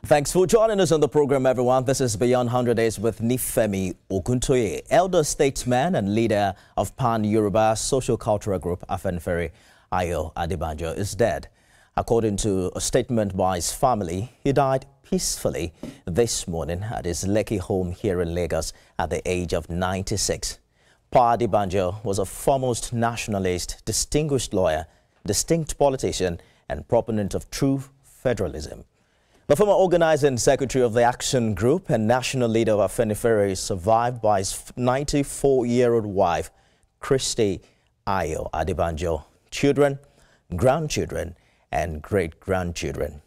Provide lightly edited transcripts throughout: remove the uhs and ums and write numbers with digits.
Thanks for joining us on the program, everyone. This is Beyond 100 Days with Nifemi Oguntoye, elder statesman and leader of pan-Yoruba Socio-cultural group Afenifere. Ayo Adebanjo is dead. According to a statement by his family, he died peacefully this morning at his Lekki home here in Lagos at the age of 96. Pa Adebanjo was a foremost nationalist, distinguished lawyer, distinct politician, and proponent of true federalism. The former organizing secretary of the Action Group and national leader of Afenifere is survived by his 94-year-old wife, Christy Ayo Adebanjo, children, grandchildren, and great-grandchildren.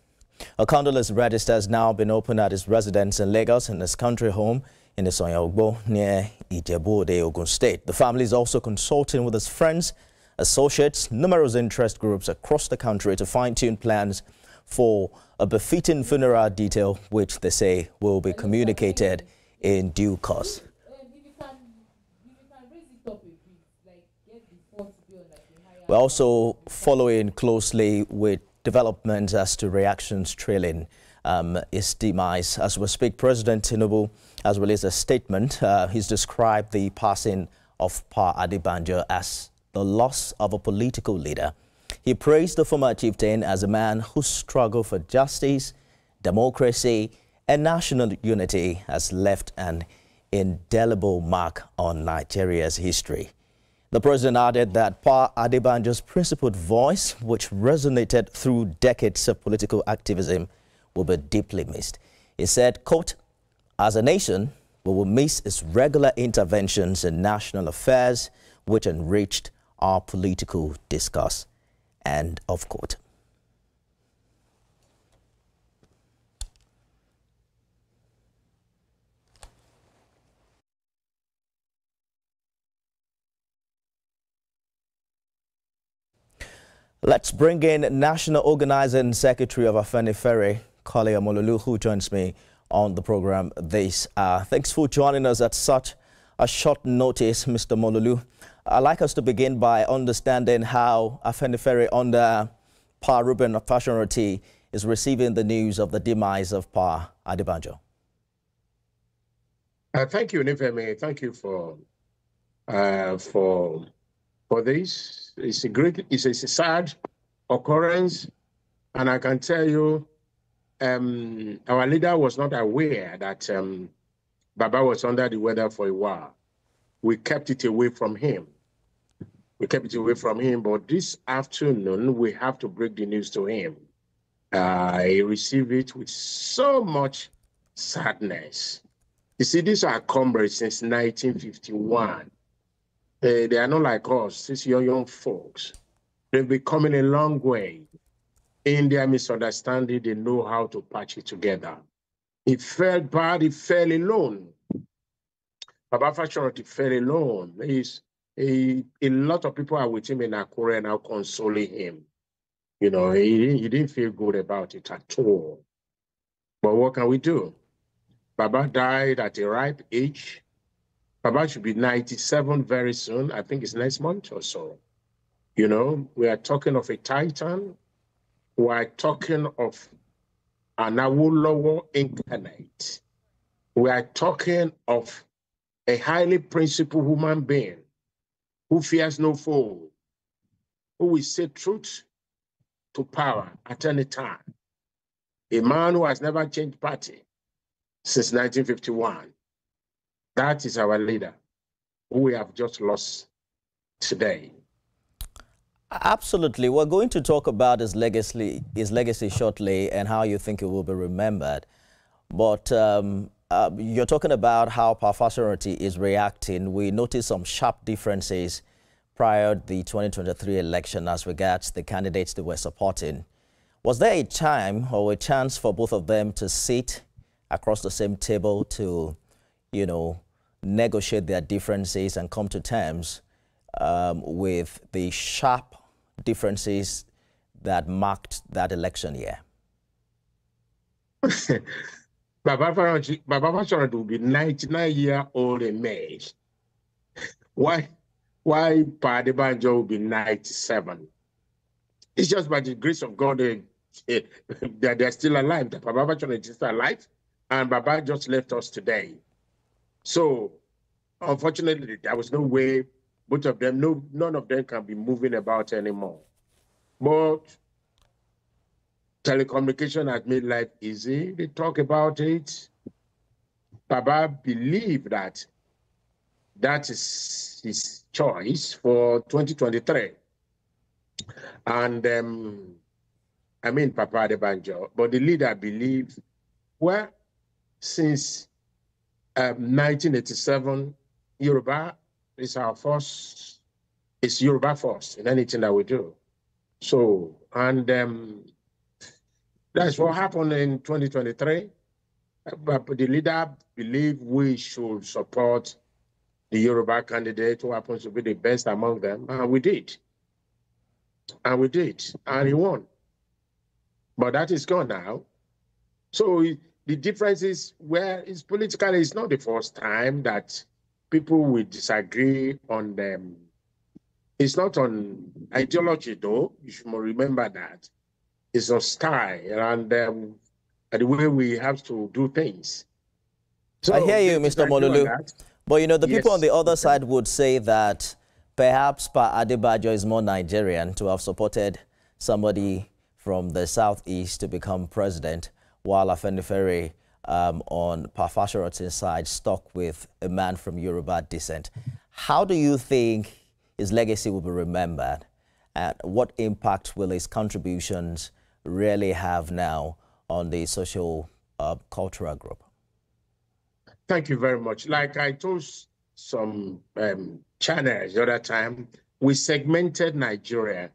A condolence register has now been opened at his residence in Lagos and his country home in the Socio-cultural near Ijebu-Ode, Ogun State. The family is also consulting with his friends, associates, numerous interest groups across the country to fine-tune plans for a befitting funeral detail, which they say will be communicated in due course. We're also following closely with developments as to reactions trailing his demise. As we speak, President Tinubu has released a statement. He's described the passing of Pa Adebanjo as the loss of a political leader. He praised the former chieftain as a man whose struggle for justice, democracy, and national unity has left an indelible mark on Nigeria's history. The president added that Pa Adebanjo's principled voice, which resonated through decades of political activism, will be deeply missed. He said, quote, "As a nation, we will miss his regular interventions in national affairs, which enriched our political discourse." End of quote. Let's bring in National Organizing Secretary of Afenifere, Kole Omololu, who joins me on the program this hour. Thanks for joining us at such a short notice, Mr. Omololu. I'd like us to begin by understanding how Afenifere under Pa Ruben Fashion is receiving the news of the demise of Pa Adebanjo. Thank you, Nifemi. Thank you for this. It's a sad occurrence, and I can tell you, our leader was not aware that Baba was under the weather for a while. We kept it away from him. But this afternoon, we have to break the news to him. He received it with so much sadness. You see, these are comrades since 1951. They are not like us, these young folks. They've been coming a long way. In their misunderstanding, they know how to patch it together. He felt bad, he fell alone. Baba Fashion fell alone. A lot of people are with him in Akure now consoling him. You know, he didn't feel good about it at all. But what can we do? Baba died at a ripe age. Baba should be 97 very soon. I think it's next month or so. You know, we are talking of a titan. We are talking of an Awolowo incarnate. We are talking of a highly principled human being who fears no foe, who will say truth to power at any time. A man who has never changed party since 1951. That is our leader, who we have just lost today. Absolutely. We're going to talk about his legacy shortly and how you think it will be remembered. But you're talking about how Pa Fashion is reacting. We noticed some sharp differences prior to the 2023 election as regards the candidates they were supporting. Was there a time or a chance for both of them to sit across the same table to, you know, negotiate their differences and come to terms with the sharp differences that marked that election year? Baba Fashion will be 99-year-old in May. Why Pa Adebanjo will be 97? It's just by the grace of God they're still alive. The Baba Abacha is still alive, and Baba just left us today. So, unfortunately, there was no way both of them, none of them can be moving about anymore. But telecommunication has made life easy. They talk about it. Baba believed that that is his choice for 2023. And I mean Papa Adebanjo, but the leader believed, well, since 1987, Yoruba is our first, it's Yoruba first in anything that we do. So, and that's what happened in 2023. But the leader believed we should support the Yoruba candidate who happens to be the best among them, and we did. And we did, and he won. But that is gone now. So the difference is where it's politically, it's not the first time that people will disagree on them. It's not on ideology, though. You should remember that. It's on style and the way we have to do things. So I hear you, Mr. Omololu. But, you know, the people on the other side would say that perhaps Pa Adebanjo is more Nigerian to have supported somebody from the southeast to become president, while Afenifere on Pa Fashoratin's side stuck with a man from Yoruba descent. How do you think his legacy will be remembered, and what impact will his contributions really have now on the social-cultural group? Thank you very much. Like I told some channels the other time, we segmented Nigeria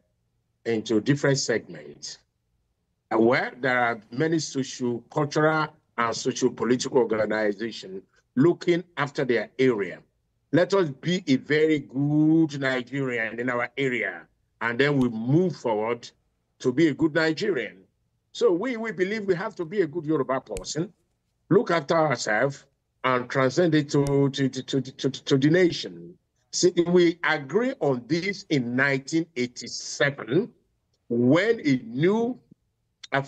into different segments, where there are many social-cultural and social-political organizations looking after their area. Let us be a very good Nigerian in our area, and then we move forward to be a good Nigerian. So we believe we have to be a good Yoruba person, look after ourselves, and transcend it to the nation. See, we agree on this in 1987 when a new, a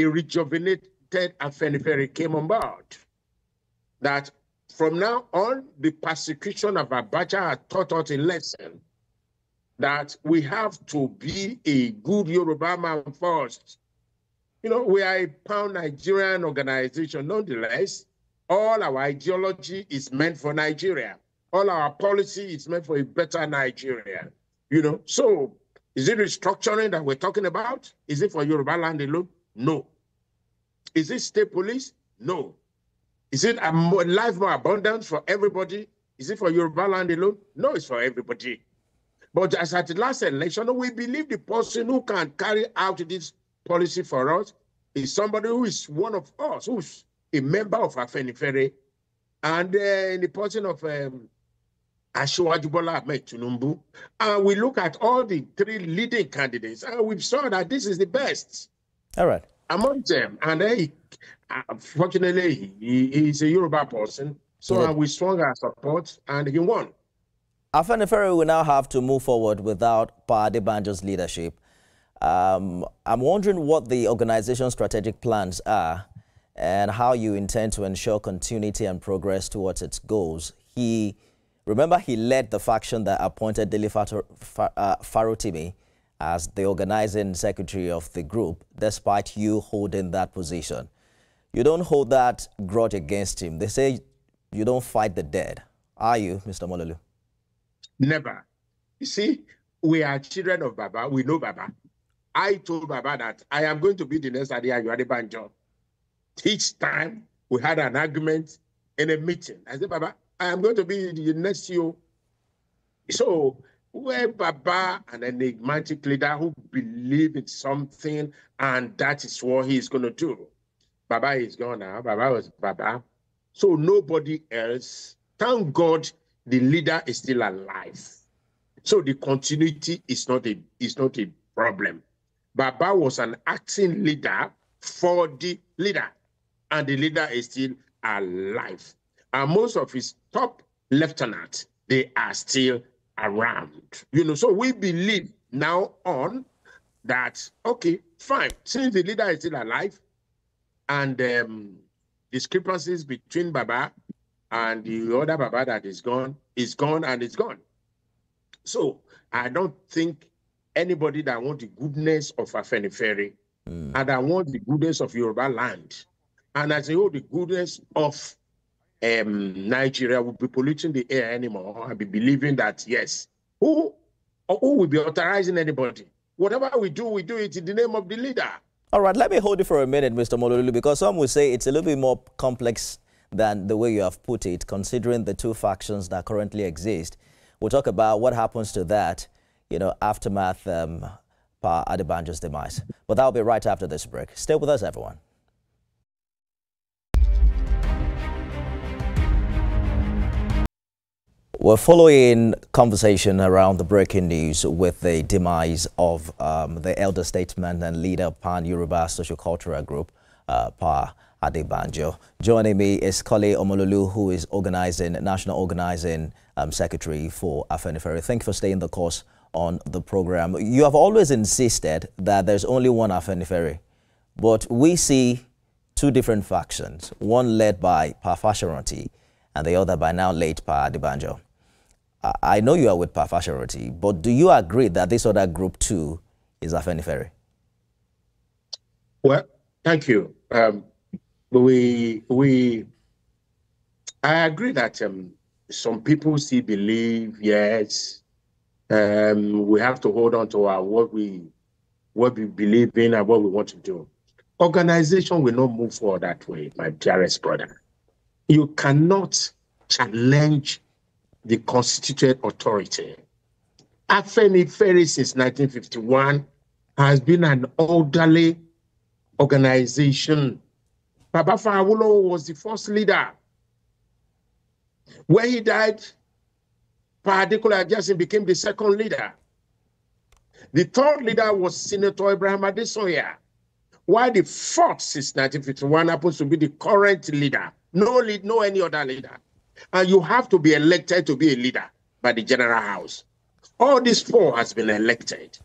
rejuvenated Afenifere came on board. That from now on, the persecution of Abacha had taught us a lesson that we have to be a good Yoruba man first. You know, we are a pan-Nigerian organization. Nonetheless, all our ideology is meant for Nigeria. All our policy is meant for a better Nigeria. You know, so is it restructuring that we're talking about? Is it for Yoruba land alone? No. Is it state police? No. Is it life more abundance for everybody? Is it for Yoruba land alone? No, it's for everybody. But as at the last election, we believe the person who can carry out this policy for us is somebody who is one of us, who's a member of Afenifere, and in the person of Ayo Adebanjo. And we look at all the three leading candidates, and we saw that this is the best. All right. Among them, and fortunately, he is a Yoruba person, so we swung our support, and he won. Afenifere will now have to move forward without Pa Adebanjo's leadership. I'm wondering what the organization's strategic plans are and how you intend to ensure continuity and progress towards its goals. Remember, he led the faction that appointed Dele Farotimi as the organizing secretary of the group, despite you holding that position. You don't hold that grudge against him. They say you don't fight the dead. Are you, Mr. Omololu? Never. You see, we are children of Baba. We know Baba. I told Baba that I am going to be the next Ayo Adebanjo. Each time we had an argument in a meeting, I said, Baba, I am going to be the next CEO. So we're Baba, an enigmatic leader who believes in something, and that is what he's going to do. Baba is gone now. Baba was Baba. So nobody else. Thank God the leader is still alive. So the continuity is not a problem. Baba was an acting leader for the leader, and the leader is still alive. And most of his top lieutenants, they are still around. You know, so we believe now on that, okay, fine, since the leader is still alive and discrepancies between Baba and the other Baba that is gone and it's gone. So I don't think anybody that wants the goodness of Afenifere and I want the goodness of Yoruba land, and I say, oh, the goodness of Nigeria will be polluting the air anymore. I'll be believing that, yes, who will be authorizing anybody? Whatever we do it in the name of the leader. All right, let me hold you for a minute, Mr. Omololu, because some will say it's a little bit more complex than the way you have put it, considering the two factions that currently exist. We'll talk about what happens to that, aftermath Pa Adebanjo's demise. But that'll be right after this break. Stay with us, everyone. We're following conversation around the breaking news with the demise of the elder statesman and leader of pan-Yoruba Socio-cultural group, Pa Adebanjo. Joining me is Kole Omololu, who is National Organizing Secretary for Afenifere. Thank you for staying the course on the program. You have always insisted that there's only one Afenifere, but we see two different factions, one led by Pa Fashoranti and the other by now late Pa Adebanjo. I know you are with Pa Fashoranti, but do you agree that this other group too is Afenifere? Well, thank you. I agree that some people still believe, yes, we have to hold on to what we believe in and what we want to do. Organization will not move forward that way, my dearest brother. You cannot challenge the constituted authority. Afenifere since 1951 has been an orderly organization. Baba Awolowo was the first leader. When he died, Pa Adekunle Ajasin became the second leader. The third leader was Senator Ibrahim Adesoya, while the fourth since 1951 happens to be the current leader. No any other leader. And you have to be elected to be a leader by the General House. All these four has been elected.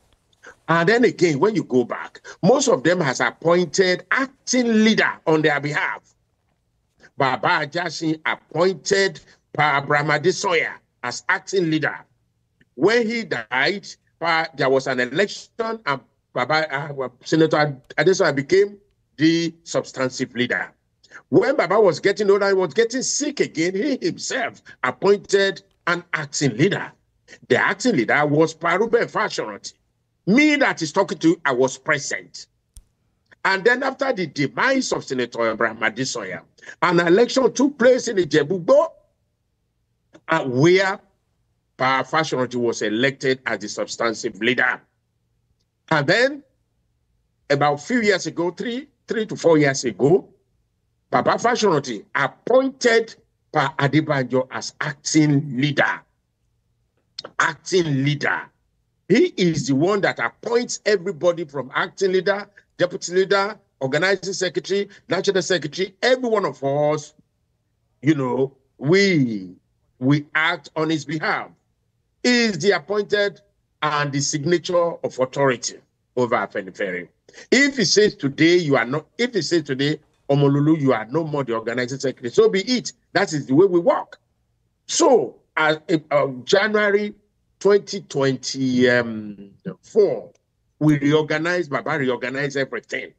And then again, when you go back, most of them has appointed acting leader on their behalf. Baba Ajasin appointed Pa Abraham Adesoya as acting leader. When he died, there was an election and Senator Adesoya became the substantive leader. When Baba was getting older, he was getting sick again, he himself appointed an acting leader. The acting leader was Pa Fashoranti. Me that is talking to you, I was present. And then after the demise of Senator Ibrahim Adesoya, an election took place in Ijebu-Igbo, where Pa Fashoranti was elected as the substantive leader. And then, about a few years ago, three to 4 years ago, Papa Fashoranti appointed Pa Adebanjo as acting leader. Acting leader. He is the one that appoints everybody from acting leader, deputy leader, organizing secretary, national secretary, every one of us, we act on his behalf. He is the appointed and the signature of authority over Afenifere. If he says today, Omololu, you are no more the organizing secretary, so be it. That is the way we work. So, January 2024, we Baba reorganized everything.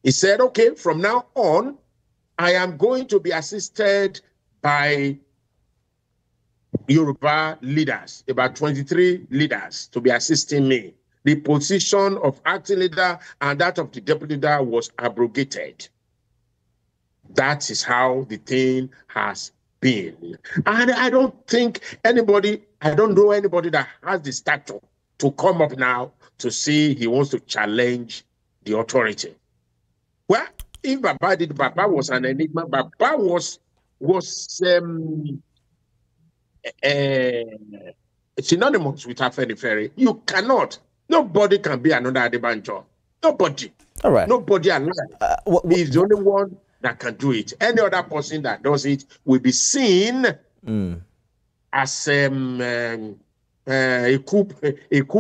He said, okay, from now on, I am going to be assisted by Yoruba leaders, about 23 leaders to be assisting me. The position of acting leader and that of the deputy leader was abrogated. That is how the thing has been. And I don't know anybody that has the stature to come up now to say he wants to challenge the authority. Well, if Baba was an enigma, Baba was synonymous with Afenifere. You cannot. Nobody can be another Adebanjo. Nobody. All right. Nobody alive. He's the only one that can do it. Any other person that does it will be seen as a coup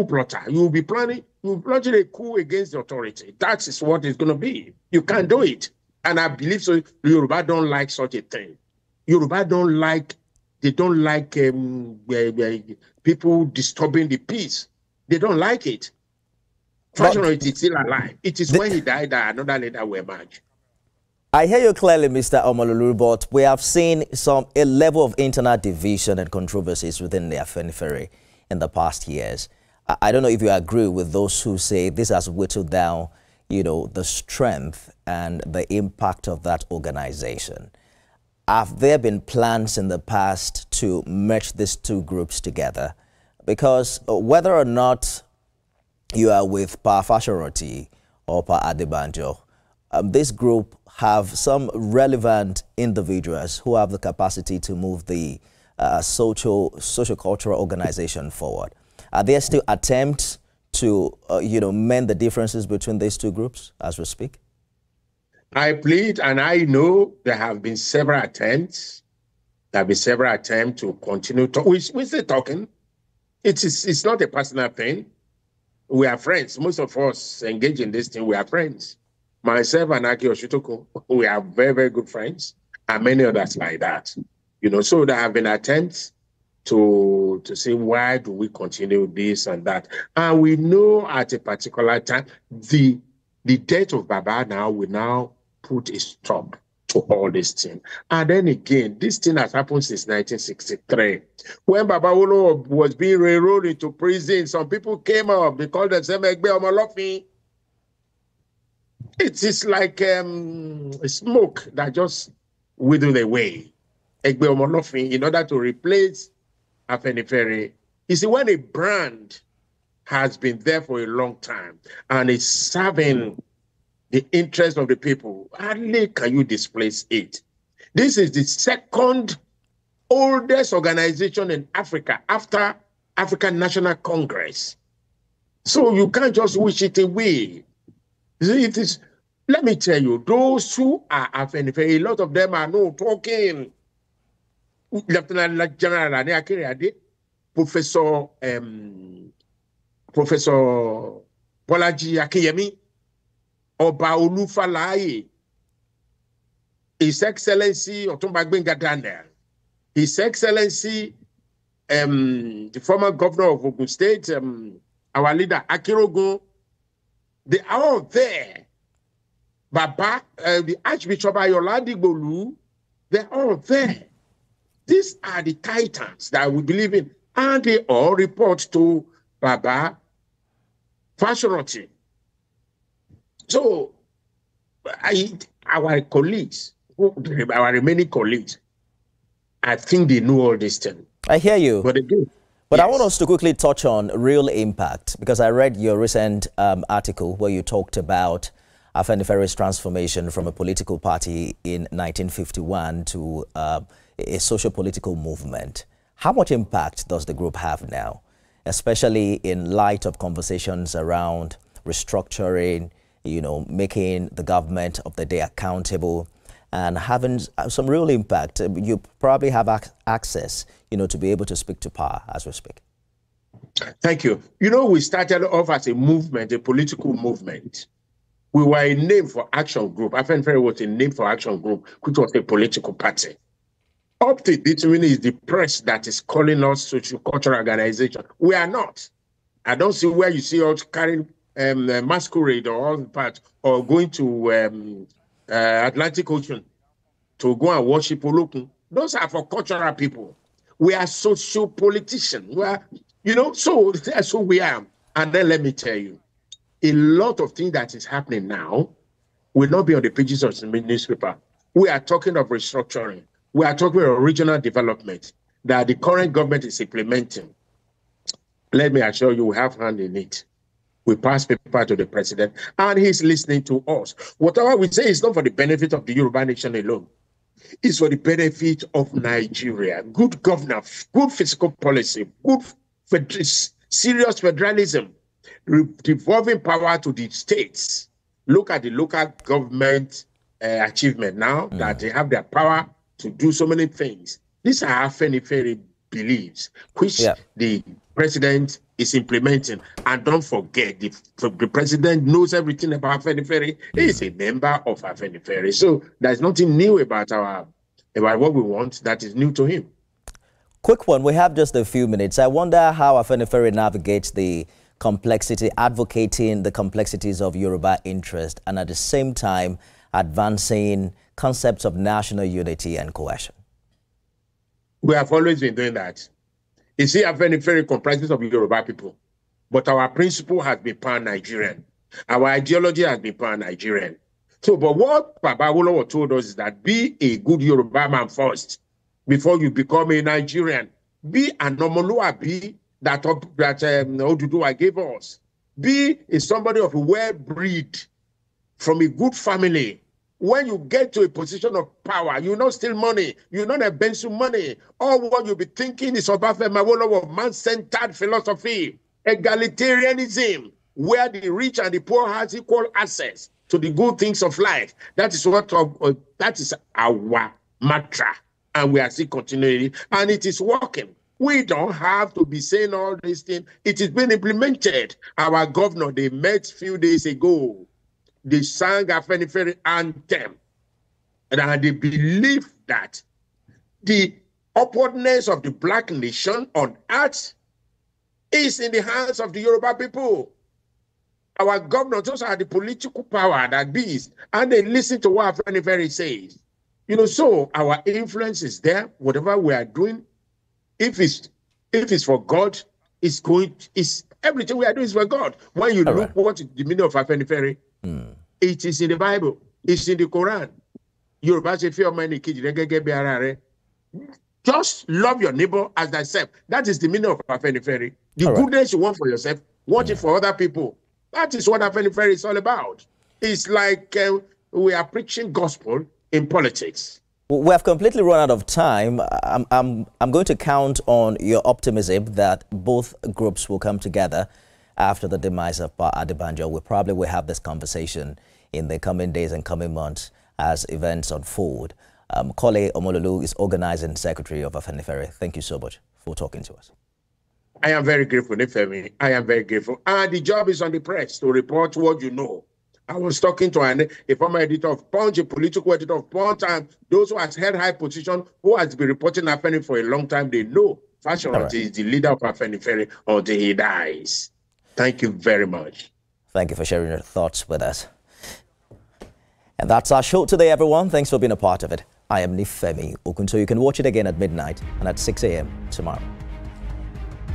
plotter. You will be planning a coup against the authority. That is what it's going to be. You can't do it. And I believe so. Yoruba don't like such a thing. Yoruba don't like, they don't like people disturbing the peace. They don't like it. Fortunately, it's still alive. It is when he died that another leader will emerge. I hear you clearly, Mr. Omololu, but we have seen a level of internal division and controversies within the Afenifere in the past years. I don't know if you agree with those who say this has whittled down, the strength and the impact of that organization. Have there been plans in the past to merge these two groups together? Because whether or not you are with Pa Fasharoti or Pa Adebanjo, this group have some relevant individuals who have the capacity to move the socio-cultural organization forward. Are there still attempts to, mend the differences between these two groups as we speak? I plead, and I know there have been several attempts. There have been several attempts to continue talk. We're still talking. It's not a personal thing. We are friends. Most of us engage in this thing. We are friends. Myself and Aki Oshitoko, we are very, very good friends, and many others like that. So there have been attempts to say, why do we continue this and that? And we know at a particular time, the death of Baba now will now put a stop to all this thing. And then again, this thing has happened since 1963. When Baba Olo was being railroaded into prison, some people came up, they called themselves Egbe Omolofi. It is like a smoke that just wither away. Egbe Omolofi, in order to replace Afenifere. You see, when a brand has been there for a long time and is serving the interest of the people, hardly can you displace it. This is the second oldest organization in Africa after African National Congress. So you can't just wish it away. It is, let me tell you, those who are Afenifere, a lot of them are not talking. Lieutenant General Professor Bolaji Akiyemi, Oba Olufalaye, His Excellency Otumba Gbenga Daniel, His Excellency the former governor of Ogun State, our leader Akirogun, they are all there. Baba, the Archbishop Ayo Adebanjo, they're all there. These are the titans that we believe in, and they all report to Baba Fasharoti. So, our colleagues, our remaining colleagues, I think they know all this thing. I hear you. But again, but yes. I want us to quickly touch on real impact, because I read your recent article where you talked about Afenifere's transformation from a political party in 1951 to a socio-political movement. How much impact does the group have now, especially in light of conversations around restructuring, making the government of the day accountable and having some real impact? You probably have access, to be able to speak to power as we speak. Thank you. We started off as a movement, a political movement. We were a name for action group. Afenifere was a name for action group, which was a political party. Up to this minute is the press that is calling us socio-cultural organization. We are not. I don't see where you see us carrying masquerade or all the parts, or going to Atlantic Ocean to go and worship Olokun. Those are for cultural people. We are socio-politicians. We are, so that's who we are. And then let me tell you, a lot of things that is happening now will not be on the pages of the newspaper. We are talking of restructuring. We are talking of regional development that the current government is implementing. Let me assure you, we have hand in it. We pass paper to the president, and he's listening to us. Whatever we say is not for the benefit of the Yoruba nation alone. It's for the benefit of Nigeria. Good governance, good fiscal policy, good serious federalism, devolving power to the states. Look at the local government achievement now that they have their power to do so many things. These are Afenifere believes, which the president is implementing. And don't forget, the president knows everything about Afenifere. He is a member of Afenifere. So there's nothing new about what we want that is new to him. Quick one, we have just a few minutes. I wonder how Afenifere navigates the complexity, advocating the complexities of Yoruba interest, and at the same time advancing concepts of national unity and cohesion. We have always been doing that. You see, Afenifere comprises of Yoruba people, but our principle has been pan-Nigerian. Our ideology has been pan-Nigerian. So, but what Baba Awolowo told us is that be a good Yoruba man first before you become a Nigerian. Be an Omoluabi that Oduduwa gave us. Be somebody of a well-bred, from a good family. When you get to a position of power, you not steal money, you not abuse money. All what you'll be thinking is about a man-centered philosophy, egalitarianism, where the rich and the poor has equal access to the good things of life. That is that is our mantra, and we are still continuing, and it is working. We don't have to be saying all these things. It is being implemented. Our governor, they met a few days ago. They sang Afenifere anthem. And they believe that the upwardness of the black nation on earth is in the hands of the Yoruba people. Our governors, those are the political power that bees, and they listen to what Afenifere says. You know, so our influence is there. Whatever we are doing, if it's for God, everything we are doing is for God. When you look what is the meaning of Afenifere, it is in the Bible, it's in the Quran. Yoruba say, fear money, just love your neighbor as thyself. That is the meaning of Afenifere. The goodness you want for yourself, want it for other people. That is what Afenifere is all about. It's like we are preaching gospel in politics. We have completely run out of time. I'm going to count on your optimism that both groups will come together after the demise of Adebanjo. We probably will have this conversation in the coming days and coming months as events unfold. Kole Omololu is Organizing Secretary of Afenifere. Thank you so much for talking to us. I am very grateful, Nifemi. I am very grateful. And the job is on the press to report what you know. I was talking to a former editor of Punch, a political editor of Punch, and those who have held high position, who has been reporting Afenifere for a long time, they know Fashion is the leader of Afenifere until he dies. Thank you very much. Thank you for sharing your thoughts with us. And that's our show today, everyone. Thanks for being a part of it. I am Nifemi Oguntoye. You can watch it again at midnight and at 6 a.m. tomorrow.